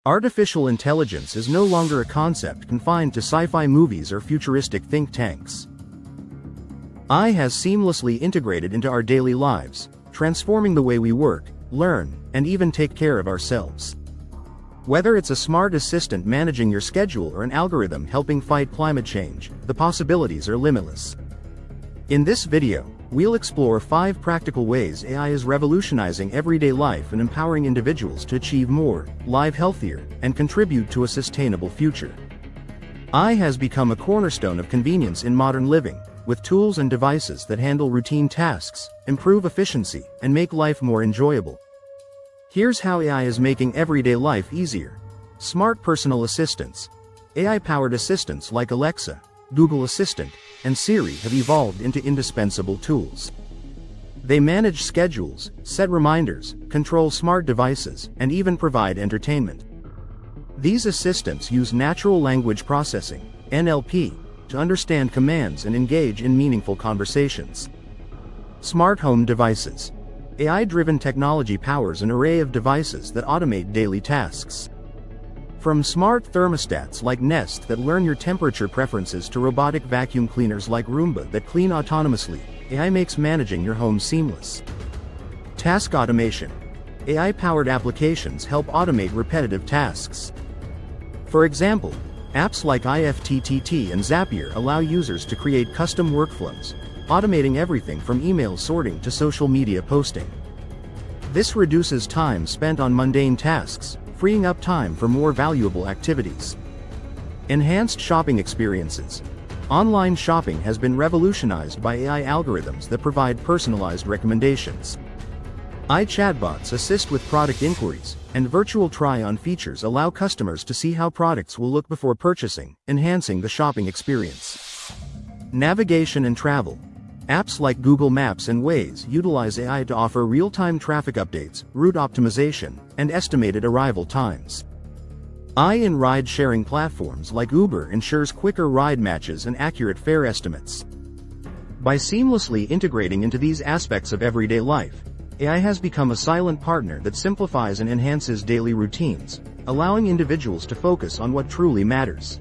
Artificial intelligence is no longer a concept confined to sci-fi movies or futuristic think tanks. AI has seamlessly integrated into our daily lives, transforming the way we work, learn, and even take care of ourselves. Whether it's a smart assistant managing your schedule or an algorithm helping fight climate change, the possibilities are limitless. In this video, we'll explore 5 practical ways AI is revolutionizing everyday life and empowering individuals to achieve more, live healthier, and contribute to a sustainable future. AI has become a cornerstone of convenience in modern living, with tools and devices that handle routine tasks, improve efficiency, and make life more enjoyable. Here's how AI is making everyday life easier. Smart personal assistants. AI-powered assistants like Alexa, Google Assistant, and Siri have evolved into indispensable tools. They manage schedules, set reminders, control smart devices, and even provide entertainment. These assistants use natural language processing, NLP, to understand commands and engage in meaningful conversations. Smart home devices. AI-driven technology powers an array of devices that automate daily tasks. From smart thermostats like Nest that learn your temperature preferences to robotic vacuum cleaners like Roomba that clean autonomously, AI makes managing your home seamless. Task automation. AI-powered applications help automate repetitive tasks. For example, apps like IFTTT and Zapier allow users to create custom workflows, automating everything from email sorting to social media posting. This reduces time spent on mundane tasks, freeing up time for more valuable activities. Enhanced shopping experiences. Online shopping has been revolutionized by AI algorithms that provide personalized recommendations. AI chatbots assist with product inquiries, and virtual try-on features allow customers to see how products will look before purchasing, enhancing the shopping experience. Navigation and travel. Apps like Google Maps and Waze utilize AI to offer real-time traffic updates, route optimization, and estimated arrival times. AI in ride-sharing platforms like Uber ensures quicker ride matches and accurate fare estimates. By seamlessly integrating into these aspects of everyday life, AI has become a silent partner that simplifies and enhances daily routines, allowing individuals to focus on what truly matters.